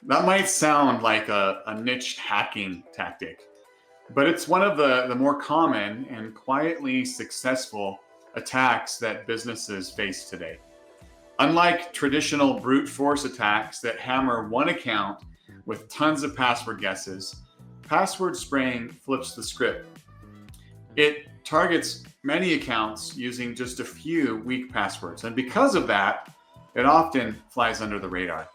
That might sound like a niche hacking tactic, but it's one of the more common and quietly successful attacks that businesses face today. Unlike traditional brute force attacks that hammer one account with tons of password guesses, password spraying flips the script. It targets many accounts using just a few weak passwords, and because of that, it often flies under the radar.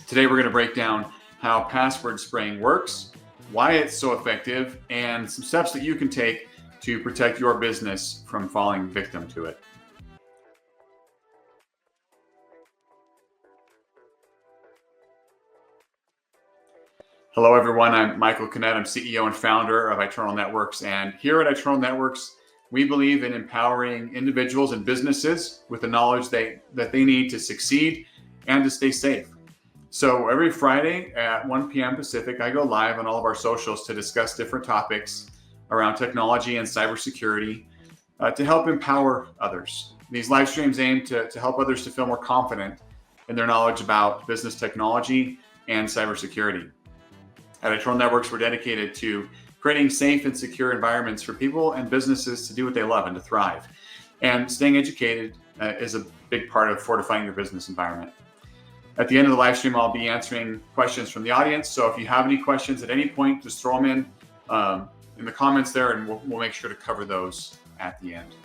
Today, we're going to break down how password spraying works, why it's so effective, and some steps that you can take to protect your business from falling victim to it. Hello, everyone. I'm Michael Kanet. I'm CEO and founder of iTernal Networks. And here at iTernal Networks, we believe in empowering individuals and businesses with the knowledge that they need to succeed and to stay safe. So every Friday at 1 p.m. Pacific, I go live on all of our socials to discuss different topics around technology and cybersecurity to help empower others. These live streams aim to help others to feel more confident in their knowledge about business technology and cybersecurity. At iTernal Networks, we're dedicated to creating safe and secure environments for people and businesses to do what they love and to thrive. And staying educated is a big part of fortifying your business environment. At the end of the live stream, I'll be answering questions from the audience. So if you have any questions at any point, just throw them in the comments there, and we'll make sure to cover those at the end.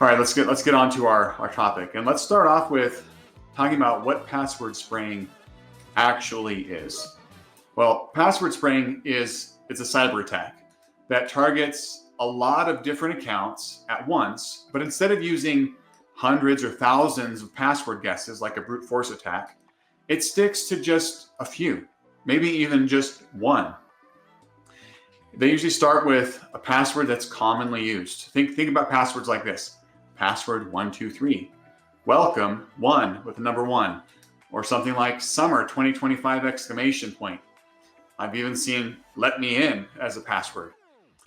All right, let's get on to our topic. And let's start off with talking about what password spraying actually is. Well, password spraying it's a cyber attack that targets a lot of different accounts at once, but instead of using hundreds or thousands of password guesses like a brute force attack, it sticks to just a few, maybe even just one. They usually start with a password that's commonly used. Think about passwords like this: password 123, welcome 1 with the number 1, or something like summer 2025 exclamation point. I've even seen let me in as a password.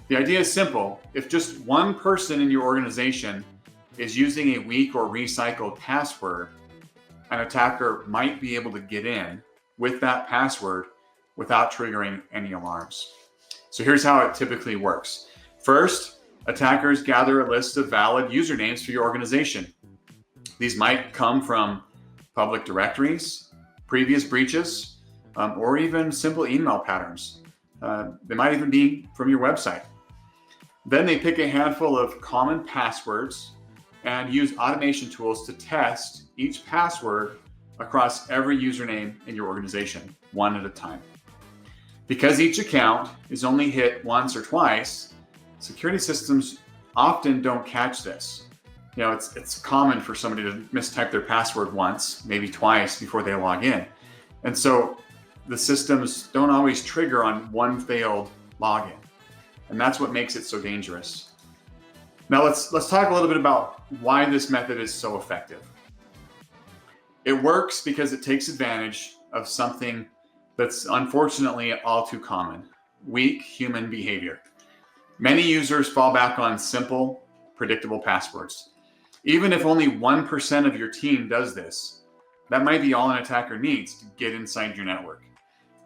The idea is simple. If just one person in your organization is using a weak or recycled password, an attacker might be able to get in with that password without triggering any alarms. So here's how it typically works. First, attackers gather a list of valid usernames for your organization. These might come from public directories, previous breaches, or even simple email patterns. They might even be from your website. Then they pick a handful of common passwords and use automation tools to test each password across every username in your organization, one at a time. Because each account is only hit once or twice, security systems often don't catch this. It's common for somebody to mistype their password once, maybe twice before they log in. And so the systems don't always trigger on one failed login. And that's what makes it so dangerous. Now let's talk a little bit about why this method is so effective. It works because it takes advantage of something that's unfortunately all too common: weak human behavior. Many users fall back on simple, predictable passwords. Even if only 1% of your team does this, that might be all an attacker needs to get inside your network.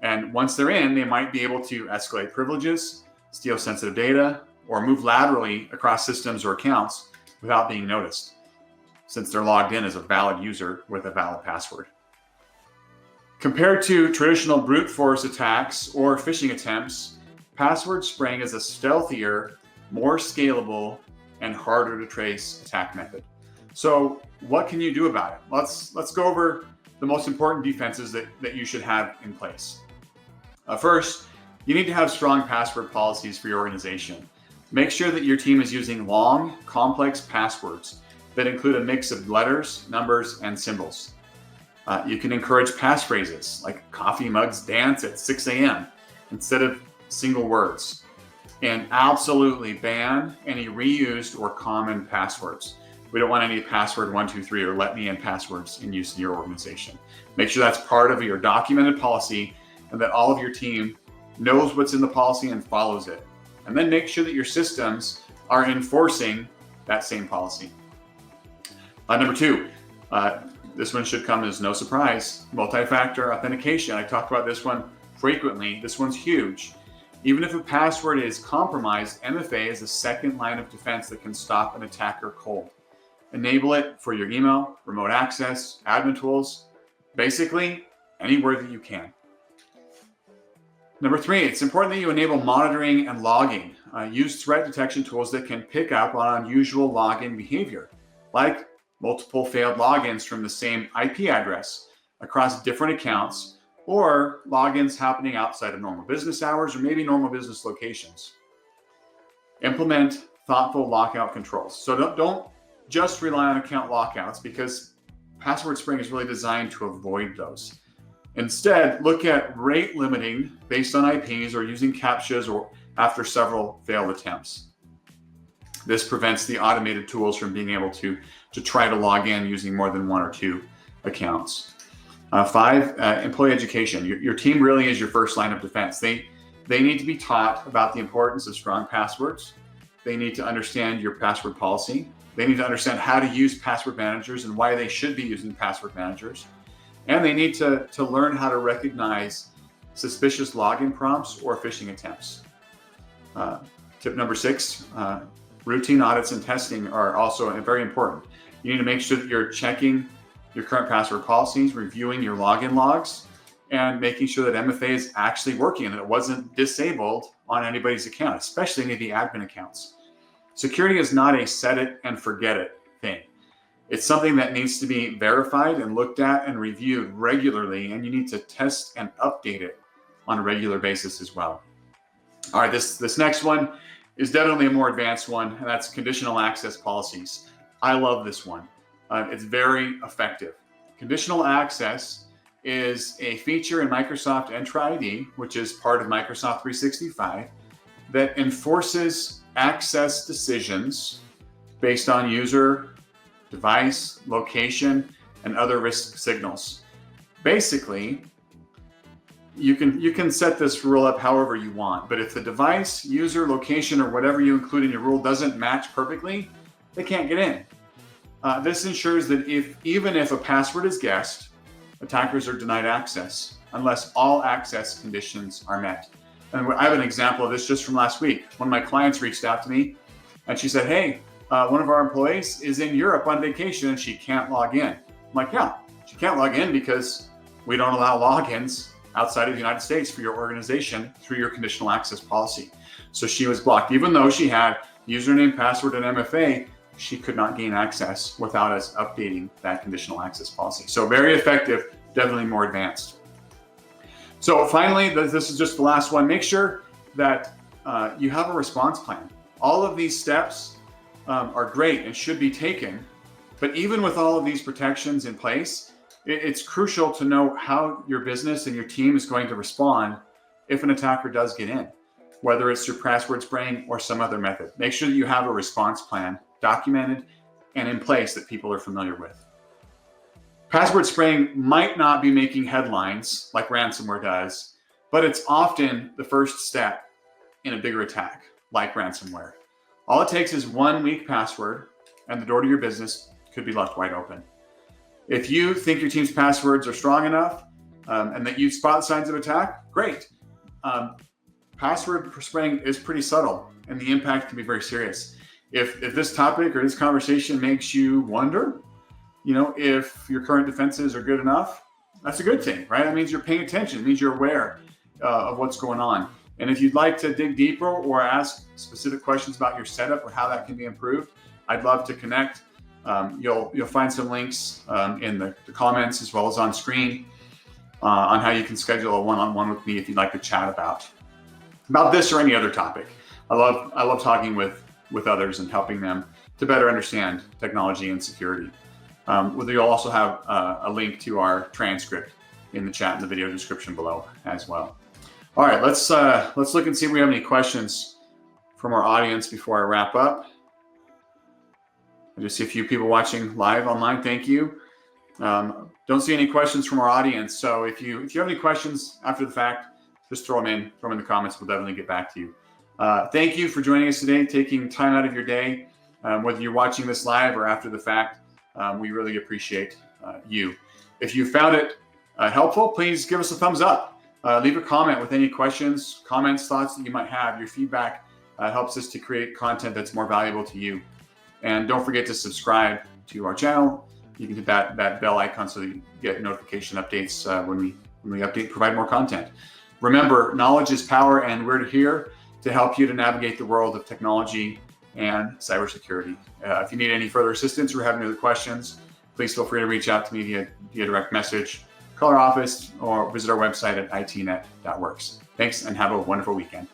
And once they're in, they might be able to escalate privileges, steal sensitive data, or move laterally across systems or accounts without being noticed, since they're logged in as a valid user with a valid password. Compared to traditional brute force attacks or phishing attempts, password spraying is a stealthier, more scalable, and harder to trace attack method. So what can you do about it? Let's go over the most important defenses that you should have in place. First, you need to have strong password policies for your organization. Make sure that your team is using long, complex passwords that include a mix of letters, numbers, and symbols. You can encourage passphrases like coffee mugs dance at 6 a.m. instead of single words. And absolutely ban any reused or common passwords. We don't want any password 123 or let me in passwords in use in your organization. Make sure that's part of your documented policy and that all of your team knows what's in the policy and follows it. And then make sure that your systems are enforcing that same policy. Number two, this one should come as no surprise. Multi-factor authentication. I talk about this one frequently. This one's huge. Even if a password is compromised, MFA is a second line of defense that can stop an attacker cold. Enable it for your email, remote access, admin tools, basically anywhere that you can. Number 3, it's important that you enable monitoring and logging. Use threat detection tools that can pick up on unusual login behavior, like multiple failed logins from the same IP address across different accounts, or logins happening outside of normal business hours or maybe normal business locations. Implement thoughtful lockout controls. So don't just rely on account lockouts, because Password Spring is really designed to avoid those. Instead, look at rate limiting based on IPs or using CAPTCHAs or after several failed attempts. This prevents the automated tools from being able to try to log in using more than 1 or 2 accounts. 5, employee education. Your team really is your first line of defense. They need to be taught about the importance of strong passwords. They need to understand your password policy. They need to understand how to use password managers and why they should be using password managers. And they need to learn how to recognize suspicious login prompts or phishing attempts. Tip number 6, routine audits and testing are also very important. You need to make sure that you're checking your current password policies, reviewing your login logs, and making sure that MFA is actually working and that it wasn't disabled on anybody's account, especially any of the admin accounts. Security is not a set it and forget it thing. It's something that needs to be verified and looked at and reviewed regularly, and you need to test and update it on a regular basis as well. All right, this next one is definitely a more advanced one, and that's conditional access policies. I love this one. It's very effective. Conditional access is a feature in Microsoft Entra ID, which is part of Microsoft 365, that enforces access decisions based on user, device, location, and other risk signals. Basically, you can set this rule up however you want, but if the device, user, location, or whatever you include in your rule doesn't match perfectly, they can't get in. This ensures that even if a password is guessed, attackers are denied access unless all access conditions are met. And I have an example of this just from last week. One of my clients reached out to me and she said, hey, one of our employees is in Europe on vacation and she can't log in. I'm like, yeah, she can't log in because we don't allow logins outside of the United States for your organization through your conditional access policy. So she was blocked. Even though she had username, password, and MFA, she could not gain access without us updating that conditional access policy. So very effective, definitely more advanced. So finally, this is just the last one. Make sure that you have a response plan. All of these steps are great and should be taken, but even with all of these protections in place, it's crucial to know how your business and your team is going to respond if an attacker does get in, whether it's through password spraying or some other method. Make sure that you have a response plan documented and in place that people are familiar with. Password spraying might not be making headlines like ransomware does, but it's often the first step in a bigger attack like ransomware. All it takes is one weak password and the door to your business could be left wide open. If you think your team's passwords are strong enough and that you spot signs of attack, great. Password spraying is pretty subtle and the impact can be very serious. If this topic or this conversation makes you wonder, if your current defenses are good enough, that's a good thing, right? That means you're paying attention. It means you're aware of what's going on. And if you'd like to dig deeper or ask specific questions about your setup or how that can be improved, I'd love to connect. You'll find some links in the comments as well as on screen on how you can schedule a one-on-one with me if you'd like to chat about this or any other topic. I love talking with others and helping them to better understand technology and security. You'll also have a link to our transcript in the chat in the video description below as well. All right, let's look and see if we have any questions from our audience before I wrap up. I just see a few people watching live online. Thank you. Don't see any questions from our audience. So if you have any questions after the fact, just throw them in the comments. We'll definitely get back to you. Thank you for joining us today, taking time out of your day, whether you're watching this live or after the fact. We really appreciate you. If you found it helpful, please give us a thumbs up. Leave a comment with any questions, comments, thoughts that you might have. Your feedback helps us to create content that's more valuable to you. And don't forget to subscribe to our channel. You can hit that bell icon so that you get notification updates when we provide more content. Remember, knowledge is power, and we're here to help you to navigate the world of technology and cybersecurity. If you need any further assistance or have any other questions, please feel free to reach out to me via direct message, call our office, or visit our website at itnet.works. Thanks, and have a wonderful weekend.